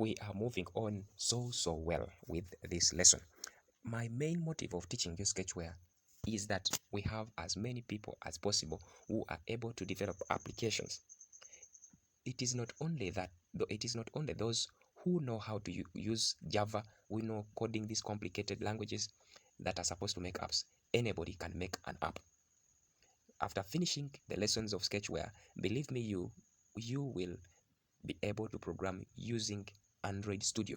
we are moving on so well with this lesson. My main motive of teaching you sketchware is that we have as many people as possible who are able to develop applications. It is not only that, though, it is not only those who know how to use Java, we know coding these complicated languages that are supposed to make apps. Anybody can make an app. After finishing the lessons of sketchware, believe me, you will be able to program using Android Studio.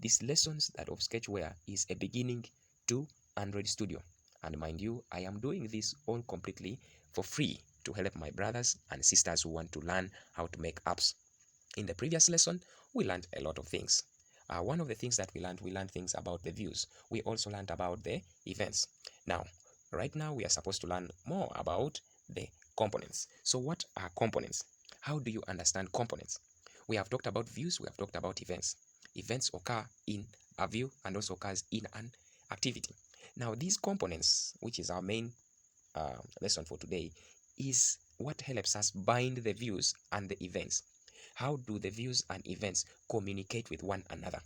These lessons that of sketchware is a beginning to Android Studio. And mind you, I am doing this all completely for free to help my brothers and sisters who want to learn how to make apps. In the previous lesson, we learned a lot of things. One of the things that we learned things about the views. We also learned about the events. Now, right now, we are supposed to learn more about the components. So what are components? How do you understand components? We have talked about views, we have talked about events. Events occur in a view and also occurs in an activity. Now, these components, which is our main lesson for today, is what helps us bind the views and the events. How do the views and events communicate with one another?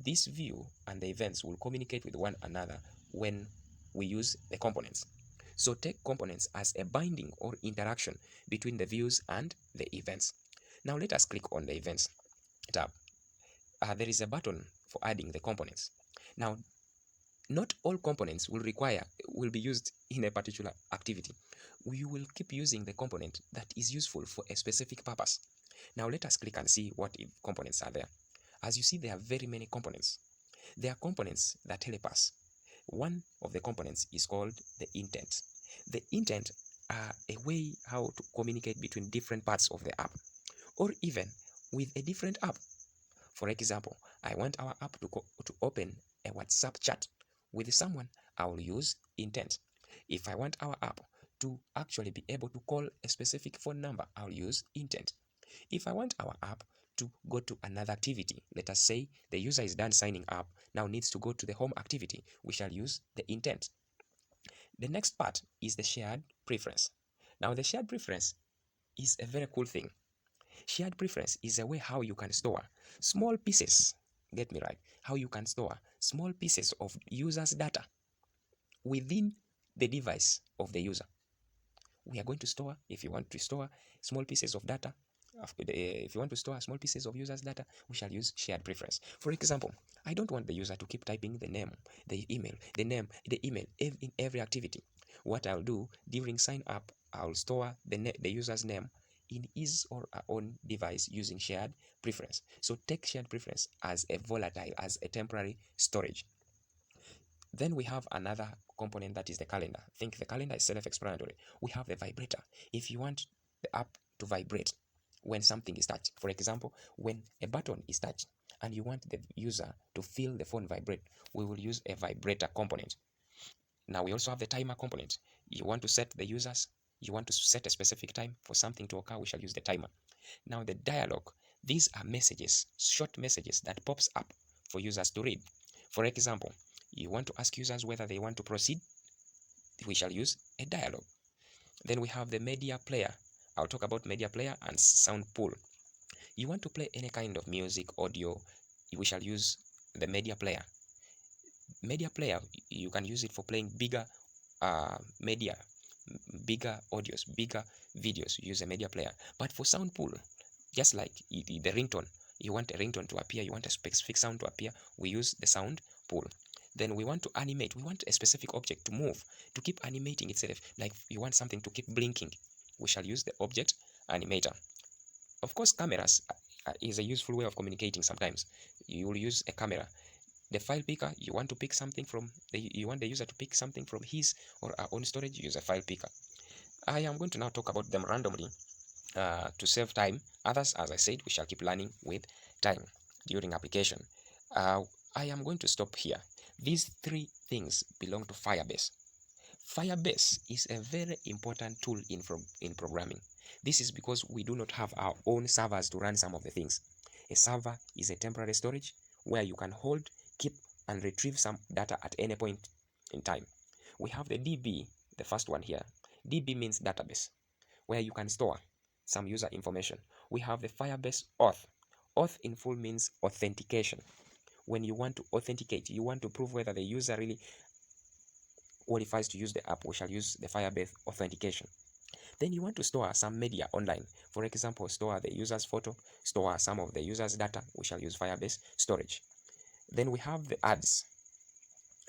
This view and the events will communicate with one another when we use the components. So take components as a binding or interaction between the views and the events. Now let us click on the events tab. There is a button for adding the components. Now, not all components will be used in a particular activity. We will keep using the component that is useful for a specific purpose. Now let us click and see what components are there. As you see, there are very many components. There are components that help us. One of the components is called the intent. The intent are a way how to communicate between different parts of the app, or even with a different app. For example, I want our app to open a WhatsApp chat with someone, I will use intent. If I want our app to actually be able to call a specific phone number, I'll use intent. If I want our app to go to another activity, let us say the user is done signing up, now needs to go to the home activity, we shall use the intent. The next part is the shared preference. Now the shared preference is a very cool thing. Shared preference is a way how you can store small pieces, get me right, how you can store small pieces of user's data within the device of the user. We are going to store, if you want to store small pieces of data, if you want to store small pieces of users' data, we shall use shared preference. For example, I don't want the user to keep typing the name, the email in every activity. What I'll do during sign up, I'll store the user's name in his or her own device using shared preference. So take shared preference as a volatile, as a temporary storage. Then we have another component that is the calendar. Think the calendar is self-explanatory. We have the vibrator. If you want the app to vibrate when something is touched, for example, when a button is touched and you want the user to feel the phone vibrate, we will use a vibrator component. Now we also have the timer component. You want to set a specific time for something to occur, we shall use the timer. Now the dialogue, these are messages, short messages that pops up for users to read. For example, you want to ask users whether they want to proceed, we shall use a dialogue. Then we have the media player. I'll talk about media player and sound pool. You want to play any kind of music, audio, we shall use the media player. Media player, you can use it for playing bigger media, bigger audios, bigger videos, use a media player. But for sound pool, just like the ringtone, you want a ringtone to appear, you want a specific sound to appear, we use the sound pool. Then we want to animate, we want a specific object to move, to keep animating itself, like you want something to keep blinking, we shall use the object animator. Of course, cameras is a useful way of communicating sometimes. You will use a camera. The file picker, you want to pick something from, you want the user to pick something from his or her own storage, use a file picker. I am going to now talk about them randomly to save time. Others, as I said, we shall keep learning with time during application. I am going to stop here. These three things belong to Firebase. Firebase is a very important tool in programming. This is because we do not have our own servers to run some of the things. A server is a temporary storage where you can hold, keep, and retrieve some data at any point in time. We have the DB, the first one here. DB means database, where you can store some user information. We have the Firebase Auth. Auth in full means authentication. When you want to authenticate, you want to prove whether the user really qualifies to use the app, we shall use the Firebase authentication. Then you want to store some media online. For example, store the user's photo, store some of the user's data, we shall use Firebase storage. Then we have the ads.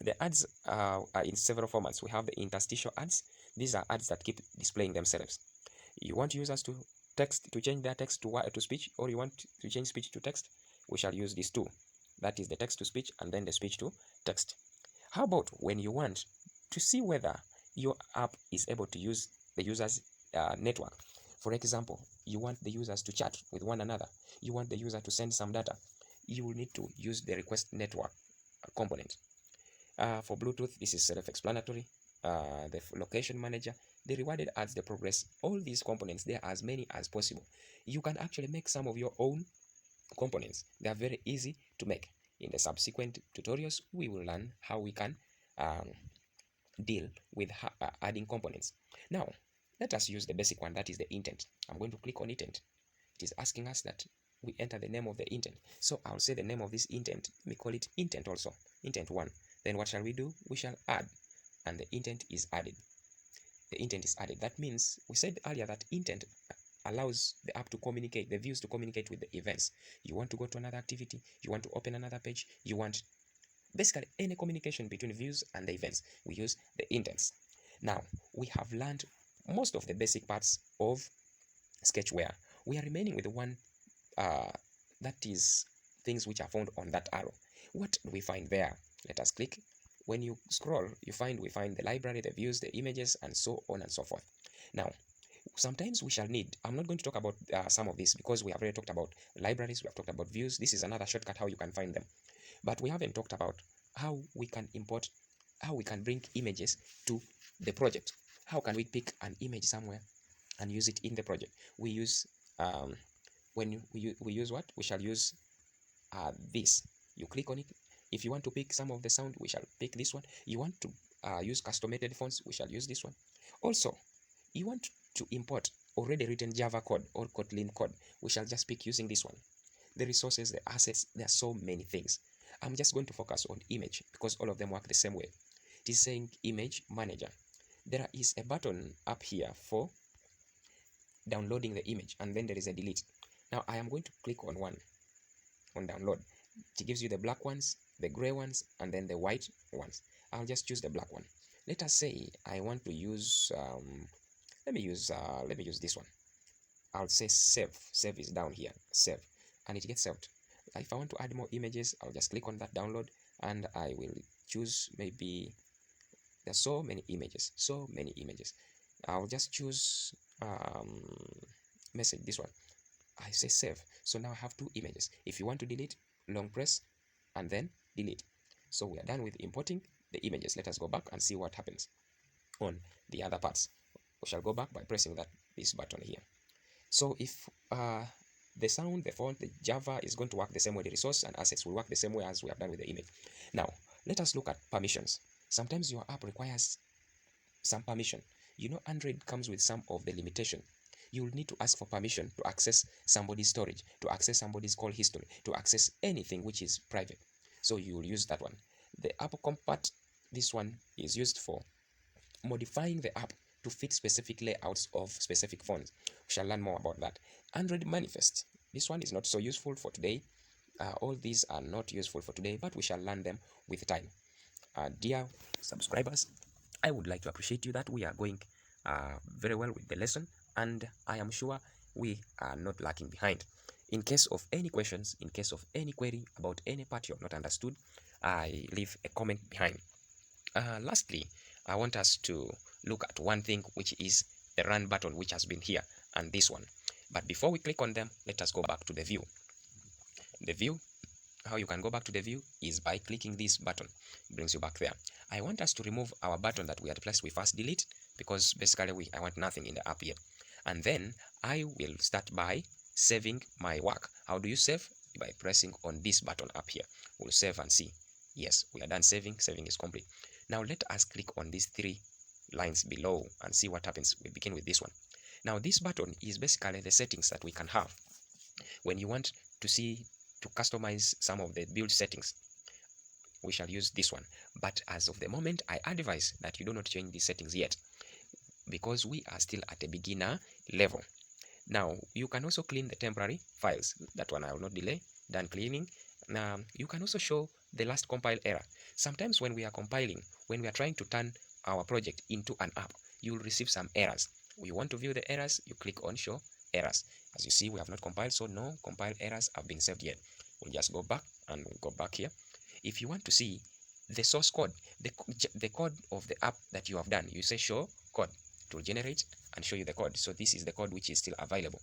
The ads are in several formats. We have the interstitial ads. These are ads that keep displaying themselves. You want users to change their text to speech, or you want to change speech to text, we shall use these two. That is the text to speech and then the speech to text. How about when you want to see whether your app is able to use the user's network? For example, you want the users to chat with one another. You want the user to send some data. You will need to use the request network component. For Bluetooth, this is self-explanatory. The location manager, the rewarded ads, the progress, all these components, there are as many as possible. You can actually make some of your own components. They are very easy to make. In the subsequent tutorials, we will learn how we can deal with adding components. Now, let us use the basic one, that is the intent. I'm going to click on intent. It is asking us that we enter the name of the intent. So I'll say the name of this intent. We call it intent also, intent 1. Then what shall we do? We shall add, and the intent is added. The intent is added. That means we said earlier that intent allows the app to communicate, the views to communicate with the events. You want to go to another activity, you want to open another page, you want basically any communication between views and the events. We use the intents. Now, we have learned most of the basic parts of Sketchware. We are remaining with one that is things which are found on that arrow. What do we find there? Let us click. When you scroll, we find the library, the views, the images, and so on and so forth. Now, sometimes we shall need, I'm not going to talk about some of this because we have already talked about libraries, we have talked about views. This is another shortcut how you can find them. But we haven't talked about how we can import, how we can bring images to the project. How can we pick an image somewhere and use it in the project? We use, when we use what? We shall use this. You click on it. If you want to pick some of the sound, we shall pick this one. You want to use custom-made fonts, we shall use this one. Also, you want to import already written Java code or Kotlin code, we shall just pick using this one. The resources, the assets, there are so many things. I'm just going to focus on image because all of them work the same way. It is saying image manager. There is a button up here for downloading the image, and then there is a delete. Now I am going to click on one, on download. It gives you the black ones, the gray ones, and then the white ones. I'll just choose the black one. Let us say I want to use let me use this one. I'll say save. Save is down here, save, and it gets saved. If I want to add more images, I'll just click on that download, and I will choose, maybe there's so many images. I'll just choose message, this one. I say save. So now I have 2 images. If you want to delete, long press and then delete. So we are done with importing the images. Let us go back and see what happens on the other parts. We shall go back by pressing this button here. So if the sound, the font, the Java is going to work the same way, the resource and assets will work the same way as we have done with the image. Now, let us look at permissions. Sometimes your app requires some permission. You know, Android comes with some of the limitation. You will need to ask for permission to access somebody's storage, to access somebody's call history, to access anything which is private. So you will use that one. The app compat, this one is used for modifying the app to fit specific layouts of specific phones. We shall learn more about that. Android manifest, this one is not so useful for today. All these are not useful for today, but we shall learn them with time. Dear subscribers, I would like to appreciate you that we are going very well with the lesson, and I am sure we are not lacking behind. In case of any questions, in case of any query about any part you have not understood, I leave a comment behind. Lastly, I want us to look at one thing, which is the run button, which has been here, and this one. But before we click on them, let us go back to the view. The view, how you can go back to the view is by clicking this button. It brings you back there. I want us to remove our button that we had placed with first delete, because basically I want nothing in the app yet. And then I will start by saving my work. How do you save? By pressing on this button up here. We'll save and see. Yes, we are done saving. Saving is complete. Now let us click on these 3 lines below and see what happens. We begin with this one. Now this button is basically the settings that we can have when you want to customize some of the build settings, we shall use this one. But as of the moment, I advise that you do not change these settings yet, because we are still at a beginner level. Now, you can also clean the temporary files. That one I will not delay. Done cleaning. Now, you can also show the last compile error. Sometimes when we are compiling, when we are trying to turn our project into an app, you will receive some errors. We want to view the errors, you click on show errors. As you see, we have not compiled, so no compile errors have been saved yet. We'll just go back and we'll go back here. If you want to see the source code, the code of the app that you have done, you say show code. It will generate and show you the code. So this is the code which is still available.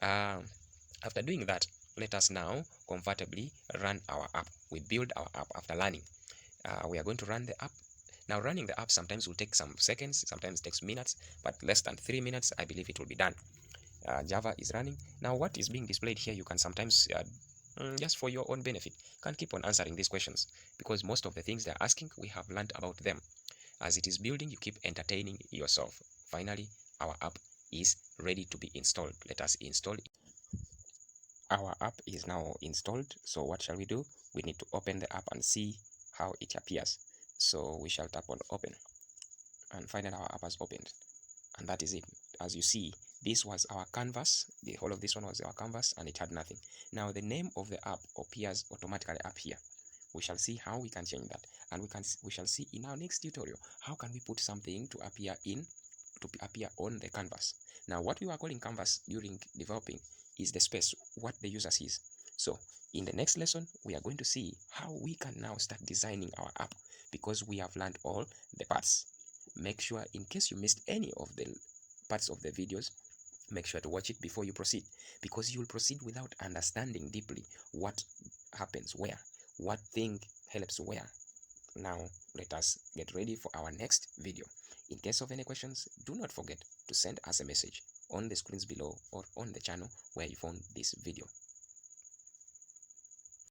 After doing that, let us now comfortably run our app. We build our app after learning. We are going to run the app. Now, running the app sometimes will take some seconds, sometimes takes minutes, but less than 3 minutes, I believe it will be done. Java is running. Now, what is being displayed here, you can sometimes, just for your own benefit, can keep on answering these questions, because most of the things they're asking, we have learned about them. As it is building, you keep entertaining yourself. Finally, our app is ready to be installed. Let us install it. Our app is now installed. So what shall we do? We need to open the app and see how it appears. So we shall tap on open, and finally our app has opened, and that is it. As you see, this was our canvas. The whole of this one was our canvas, and it had nothing. Now the name of the app appears automatically up here. We shall see how we can change that, and we shall see in our next tutorial how can we put something to appear on the canvas. Now, what we were calling canvas during developing is the space what the user sees. So in the next lesson, we are going to see how we can now start designing our app, because we have learned all the parts. Make sure, in case you missed any of the parts of the videos, make sure to watch it before you proceed, because you will proceed without understanding deeply what happens where, what thing helps where. Now, let us get ready for our next video. In case of any questions, do not forget to send us a message on the screens below or on the channel where you found this video.